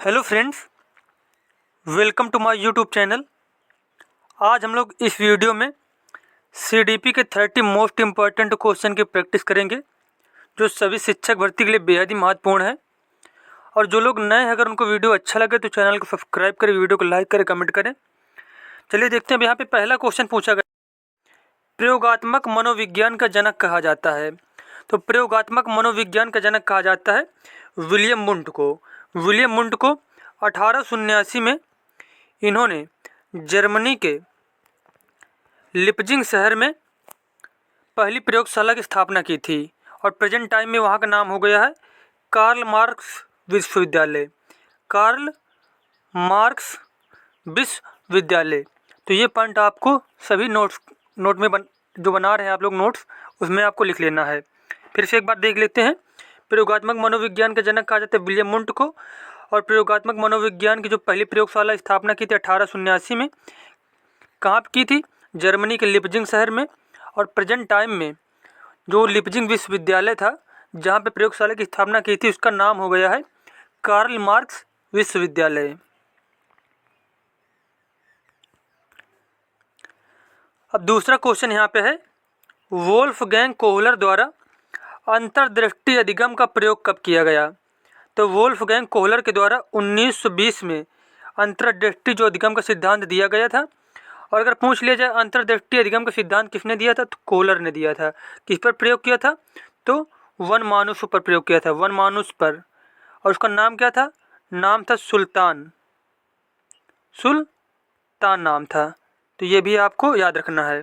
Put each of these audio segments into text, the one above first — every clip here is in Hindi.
Hello friends, welcome to my YouTube channel. आज हम लोग इस वीडियो में सीडीपी के 30 मोस्ट इम्पॉर्टेंट क्वेश्चन की प्रैक्टिस करेंगे, जो सभी शिक्षक भर्ती के लिए बेहद ही महत्वपूर्ण है। और जो लोग नए हैं, अगर उनको वीडियो अच्छा लगे तो चैनल को सब्सक्राइब करें, वीडियो को लाइक करें, कमेंट करें। चलिए देखते हैं। यहाँ पे पहला क्वेश्चन पूछा गया, प्रयोगात्मक मनोविज्ञान का जनक कहा जाता है। तो प्रयोगात्मक मनोविज्ञान का जनक कहा जाता है विलियम वुंट को। विलियम वुंट को 1879 में इन्होंने जर्मनी के लिपजिंग शहर में पहली प्रयोगशाला की स्थापना की थी, और प्रेजेंट टाइम में वहाँ का नाम हो गया है कार्ल मार्क्स विश्वविद्यालय। कार्ल मार्क्स विश्वविद्यालय। तो ये पॉइंट आपको सभी नोट में जो बना रहे हैं आप लोग नोट्स, उसमें आपको लिख लेना है। फिर से एक बार देख लेते हैं। प्रयोगात्मक मनोविज्ञान का जनक कहा जाता है विलियम वुंट को, और प्रयोगात्मक मनोविज्ञान की जो पहली प्रयोगशाला स्थापना की थी 1879 में, कहाँ की थी? जर्मनी के लिपजिंग शहर में। और प्रेजेंट टाइम में जो लिपजिंग विश्वविद्यालय था जहाँ पे प्रयोगशाला की स्थापना की थी, उसका नाम हो गया है कार्ल मार्क्स विश्वविद्यालय। अब दूसरा क्वेश्चन यहाँ पे है, वोल्फगैंग कोहलर द्वारा अंतर्दृष्टि अधिगम का प्रयोग कब किया गया? तो वोल्फगैंग कोहलर के द्वारा 1920 में अंतर्दृष्टि जो अधिगम का सिद्धांत दिया गया था। और अगर पूछ लिया जाए अंतर्दृष्टि अधिगम का सिद्धांत किसने दिया था, तो कोहलर ने दिया था। किस पर प्रयोग किया था? तो वन मानुष पर प्रयोग किया था, वन मानुष पर। और उसका नाम क्या था? नाम था सुल्तान नाम था। तो ये भी आपको याद रखना है।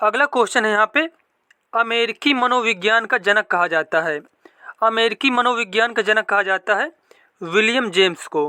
अगला क्वेश्चन है यहाँ पे, अमेरिकी मनोविज्ञान का जनक कहा जाता है। अमेरिकी मनोविज्ञान का जनक कहा जाता है विलियम जेम्स को।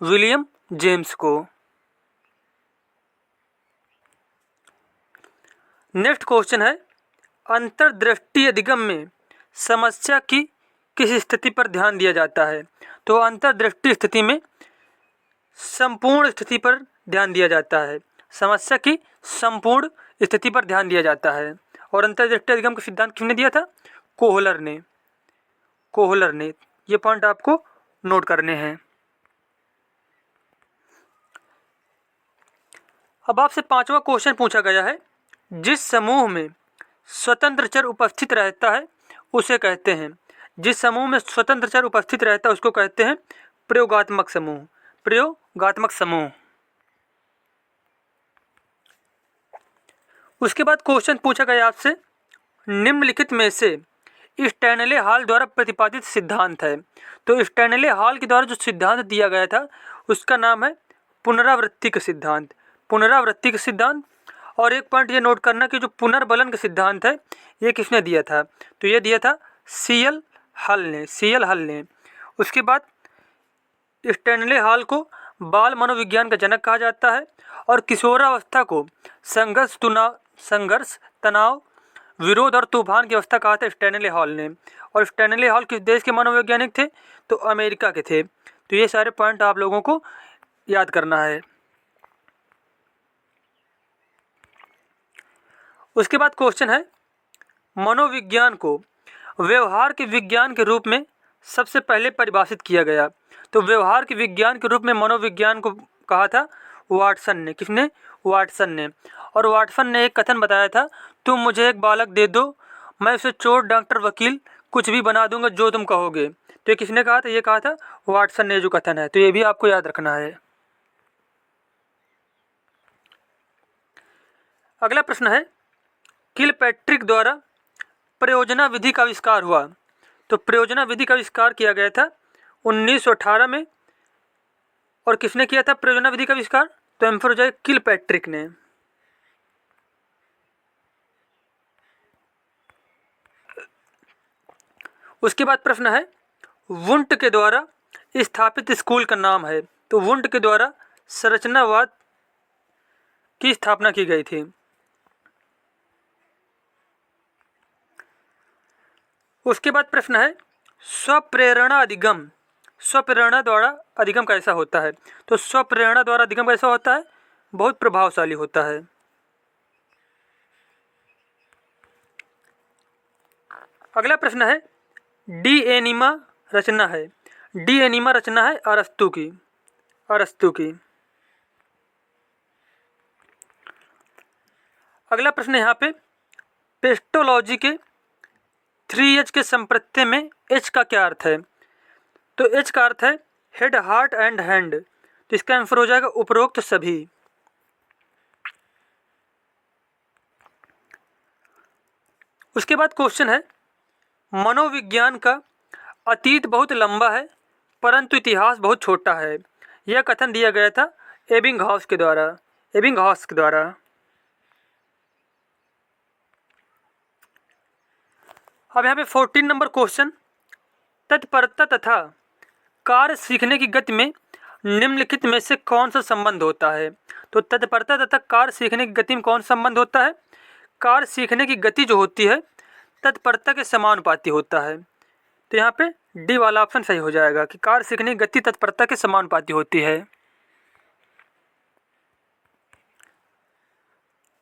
विलियम जेम्स को। नेक्स्ट क्वेश्चन है, अंतर्दृष्टि अधिगम में समस्या की किस स्थिति पर ध्यान दिया जाता है? तो अंतर्दृष्टि स्थिति में संपूर्ण स्थिति पर ध्यान दिया जाता है। समस्या की संपूर्ण स्थिति पर ध्यान दिया जाता है। और अंतर्दृष्टि अधिगम का सिद्धांत किसने दिया था? कोहलर ने। कोहलर ने। ये पॉइंट आपको नोट करने हैं। अब आपसे पांचवा क्वेश्चन पूछा गया है, जिस समूह में स्वतंत्र चर उपस्थित रहता है उसे कहते हैं। जिस समूह में स्वतंत्र चर उपस्थित रहता है उसको कहते हैं प्रयोगात्मक समूह। प्रयोगात्मक समूह। उसके बाद क्वेश्चन पूछा गया आपसे, निम्नलिखित में से स्टैनले हॉल द्वारा प्रतिपादित सिद्धांत है। तो स्टैनले हॉल के द्वारा जो सिद्धांत दिया गया था उसका नाम है पुनरावृत्ति का सिद्धांत। पुनरावृत्ति का सिद्धांत। और एक पॉइंट ये नोट करना कि जो पुनर्बलन का सिद्धांत है ये किसने दिया था? तो ये दिया था सीएल हल ने। सीएल हल ने। उसके बाद स्टैनले हॉल को बाल मनोविज्ञान का जनक कहा जाता है, और किशोरावस्था को संघर्ष, तनाव, विरोध और तूफान की अवस्था कहा था स्टैनले हॉल ने। और स्टैनले हॉल किस देश के मनोवैज्ञानिक थे? तो अमेरिका के थे। तो ये सारे पॉइंट आप लोगों को याद करना है। उसके बाद क्वेश्चन है, मनोविज्ञान को व्यवहार के विज्ञान के रूप में सबसे पहले परिभाषित किया गया। तो व्यवहार के विज्ञान के रूप में मनोविज्ञान को कहा था वाटसन ने। किसने? वाटसन ने। और वाटसन ने एक कथन बताया था, तुम मुझे एक बालक दे दो, मैं उसे चोर, डॉक्टर, वकील कुछ भी बना दूंगा जो तुम कहोगे। तो ये किसने कहा था? ये कहा था वाटसन ने जो कथन है। तो ये भी आपको याद रखना है। अगला प्रश्न है, किलपैट्रिक द्वारा प्रयोजना विधि का आविष्कार हुआ। तो प्रयोजना विधि का आविष्कार किया गया था 1918 में। और किसने किया था प्रयोजना विधि का आविष्कार? तो एम्फ्रोजाई किलपैट्रिक ने। उसके बाद प्रश्न है, वुंट के द्वारा स्थापित स्कूल का नाम है। तो वुंट के द्वारा संरचनावाद की स्थापना की गई थी। उसके बाद प्रश्न है, स्वप्रेरणा अधिगम। स्वप्रेरणा द्वारा अधिगम कैसा होता है? तो स्वप्रेरणा द्वारा अधिगम कैसा होता है? बहुत प्रभावशाली होता है। अगला प्रश्न है, डी एनिमा रचना है, डी एनिमा रचना है अरस्तु की, अरस्तु की। अगला प्रश्न यहाँ पे, पेस्टोलॉजी के 3H के संप्रत्यय में H का क्या अर्थ है? तो H का अर्थ है हेड, हार्ट एंड हैंड। तो इसका आंसर हो जाएगा उपरोक्त सभी। उसके बाद क्वेश्चन है, मनोविज्ञान का अतीत बहुत लंबा है परंतु इतिहास बहुत छोटा है। यह कथन दिया गया था एबिंगहॉस के द्वारा, एबिंगहॉस के द्वारा। अब यहाँ पे 14 नंबर क्वेश्चन, तत्परता तथा कार्य सीखने की गति में निम्नलिखित में से कौन सा संबंध होता है? तो तत्परता तथा कार्य सीखने की गति में कौन सा संबंध होता है? कार्य सीखने की गति जो होती है तत्परता के समानुपाती होता है। तो यहाँ पे डी वाला ऑप्शन सही हो जाएगा कि कार्य सीखने की गति तत्परता के समानुपाती होती है।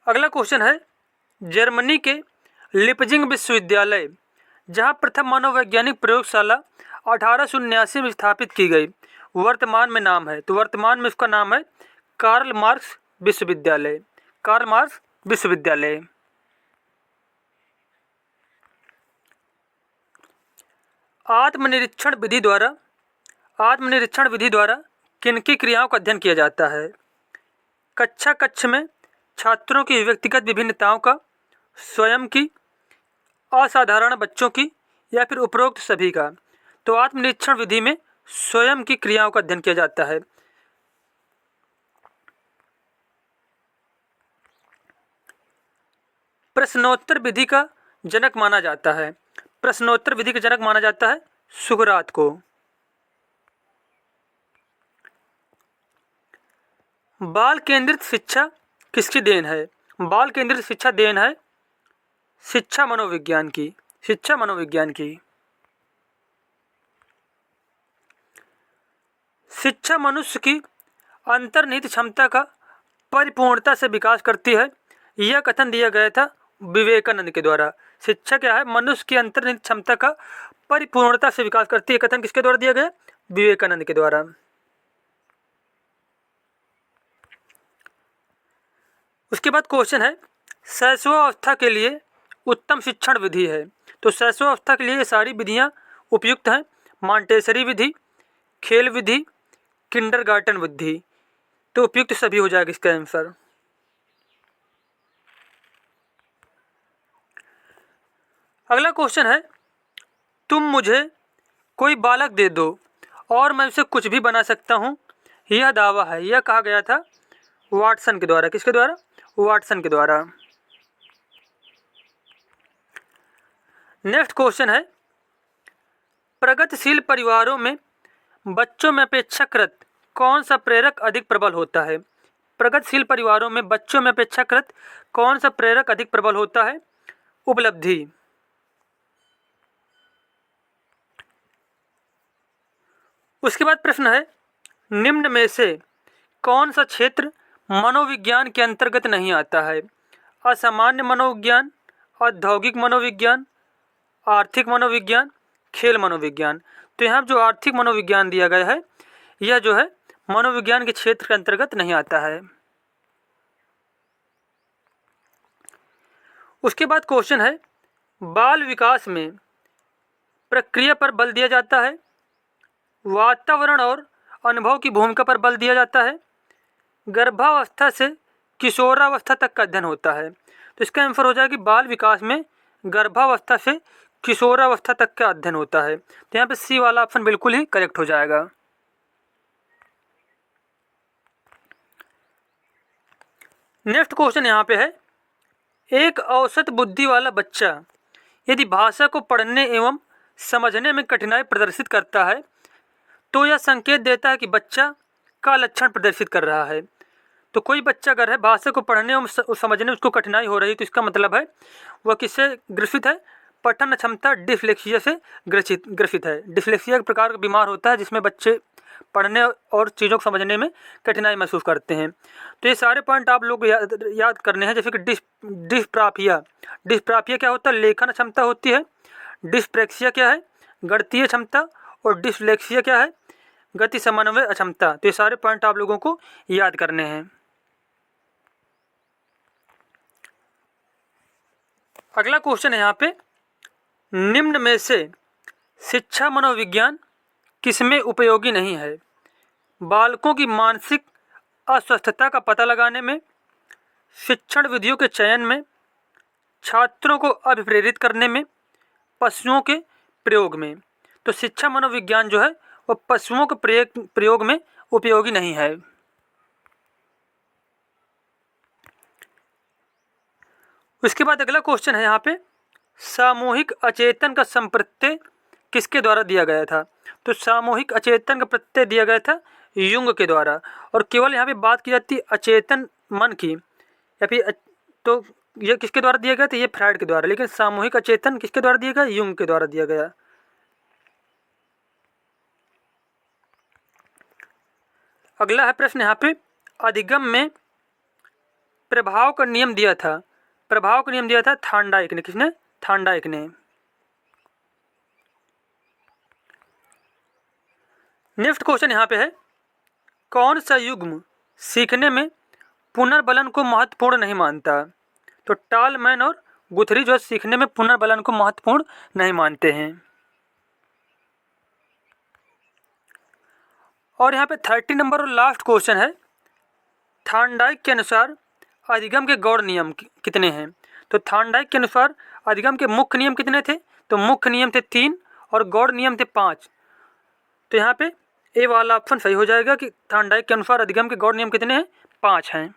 अगला क्वेश्चन है, जर्मनी के लिपजिंग विश्वविद्यालय जहाँ प्रथम मनोवैज्ञानिक प्रयोगशाला 1879 में स्थापित की गई, वर्तमान में नाम है। तो वर्तमान में इसका नाम है कार्ल मार्क्स विश्वविद्यालय, कार्ल मार्क्स विश्वविद्यालय। आत्मनिरीक्षण विधि द्वारा, आत्मनिरीक्षण विधि द्वारा किनकी क्रियाओं का अध्ययन किया जाता है? कक्षा कक्ष में छात्रों की व्यक्तिगत विभिन्नताओं का, स्वयं की, असाधारण बच्चों की, या फिर उपरोक्त सभी का? तो आत्मनिरीक्षण विधि में स्वयं की क्रियाओं का अध्ययन किया जाता है। प्रश्नोत्तर विधि का जनक माना जाता है, प्रश्नोत्तर विधि का जनक माना जाता है सुकरात को। बाल केंद्रित शिक्षा किसकी देन है? बाल केंद्रित शिक्षा देन है शिक्षा मनोविज्ञान की, शिक्षा मनोविज्ञान की। शिक्षा मनुष्य की अंतर्निहित क्षमता का परिपूर्णता से विकास करती है, यह कथन दिया गया था विवेकानंद के द्वारा। शिक्षा क्या है? मनुष्य की अंतर्निहित क्षमता का परिपूर्णता से विकास करती है, कथन किसके द्वारा दिया गया? विवेकानंद के द्वारा। उसके बाद क्वेश्चन है, शैशवावस्था के लिए उत्तम शिक्षण विधि है। तो शैशवावस्था के लिए ये सारी विधियां उपयुक्त हैं। मॉन्टेसरी विधि, खेल विधि, किंडरगार्टन विधि। तो उपयुक्त सभी हो जाएगा इसका आंसर। अगला क्वेश्चन है, तुम मुझे कोई बालक दे दो और मैं उसे कुछ भी बना सकता हूँ, यह दावा है। यह कहा गया था वाटसन के द्वारा। किसके द्वारा? वाटसन के द्वारा। नेक्स्ट क्वेश्चन है, प्रगतिशील परिवारों में बच्चों में अपेक्षाकृत कौन सा प्रेरक अधिक प्रबल होता है? प्रगतिशील परिवारों में बच्चों में अपेक्षाकृत कौन सा प्रेरक अधिक प्रबल होता है? उपलब्धि। उसके बाद प्रश्न है, निम्न में से कौन सा क्षेत्र मनोविज्ञान के अंतर्गत नहीं आता है? असामान्य मनोविज्ञान, औद्योगिक मनोविज्ञान, आर्थिक मनोविज्ञान, खेल मनोविज्ञान। तो यहाँ जो आर्थिक मनोविज्ञान दिया गया है यह जो है मनोविज्ञान के क्षेत्र के अंतर्गत नहीं आता है। उसके बाद क्वेश्चन है, बाल विकास में प्रक्रिया पर बल दिया जाता है, वातावरण और अनुभव की भूमिका पर बल दिया जाता है, गर्भावस्था से किशोरावस्था तक का अध्ययन होता है। तो इसका आंसर हो जाएगा कि बाल विकास में गर्भावस्था से किशोरावस्था तक का अध्ययन होता है। तो यहाँ पे सी वाला ऑप्शन बिल्कुल ही करेक्ट हो जाएगा। नेक्स्ट क्वेश्चन यहाँ पे है, एक औसत बुद्धि वाला बच्चा यदि भाषा को पढ़ने एवं समझने में कठिनाई प्रदर्शित करता है तो यह संकेत देता है कि बच्चा का लक्षण प्रदर्शित कर रहा है। तो कोई बच्चा अगर है भाषा को पढ़ने एवं समझने में उसको कठिनाई हो रही है तो इसका मतलब है वह किससे ग्रसित है? पठन क्षमता डिस्लेक्सिया से ग्रसित है। डिस्लेक्सिया एक प्रकार का बीमार होता है जिसमें बच्चे पढ़ने और चीज़ों को समझने में कठिनाई महसूस करते हैं। तो ये सारे पॉइंट आप लोग याद करने हैं। जैसे कि डिस्प्राफिया, डिस्प्राफिया क्या होता है? लेखन क्षमता होती है। डिस्प्रेक्सिया क्या है? गणितीय क्षमता, और डिसलेक्सिया क्या है, गति समन्वय अक्षमता। तो ये सारे पॉइंट आप लोगों को याद करने हैं। अगला क्वेश्चन है यहाँ पे, निम्न में से शिक्षा मनोविज्ञान किसमें उपयोगी नहीं है? बालकों की मानसिक अस्वस्थता का पता लगाने में, शिक्षण विधियों के चयन में, छात्रों को अभिप्रेरित करने में, पशुओं के प्रयोग में। तो शिक्षा मनोविज्ञान जो है वो पशुओं के प्रयोग में उपयोगी नहीं है। उसके बाद अगला क्वेश्चन है यहाँ पे, सामूहिक अचेतन का संप्रत्यय किसके द्वारा दिया गया था? तो सामूहिक अचेतन का प्रत्यय दिया गया था युंग के द्वारा। और केवल यहाँ पे बात की जाती है अचेतन मन की, या फिर तो ये किसके द्वारा दिया गया था? ये फ्राइड के द्वारा। लेकिन सामूहिक अचेतन किसके द्वारा दिया गया? युंग के द्वारा दिया गया। अगला है प्रश्न यहाँ पे, अधिगम में प्रभाव का नियम दिया था, प्रभाव का नियम दिया था थार्नडाइक ने। किसने? थार्नडाइक ने। नेक्स्ट क्वेश्चन यहाँ पे है, कौन सा युग्म सीखने में पुनर्बलन को महत्वपूर्ण नहीं मानता? तो टालमैन और गुथरी जो सीखने में पुनर्बलन को महत्वपूर्ण नहीं मानते हैं। और यहाँ पे 30 नंबर और लास्ट क्वेश्चन है, थार्नडाइक के अनुसार अधिगम के गौड़ नियम कितने हैं? तो थार्नडाइक के अनुसार अधिगम के मुख्य नियम कितने थे? तो मुख्य नियम थे 3 और गौड़ नियम थे 5। तो यहाँ पे ए वाला ऑप्शन सही हो जाएगा कि थार्नडाइक के अनुसार अधिगम के गौड़ नियम कितने हैं? 5 हैं।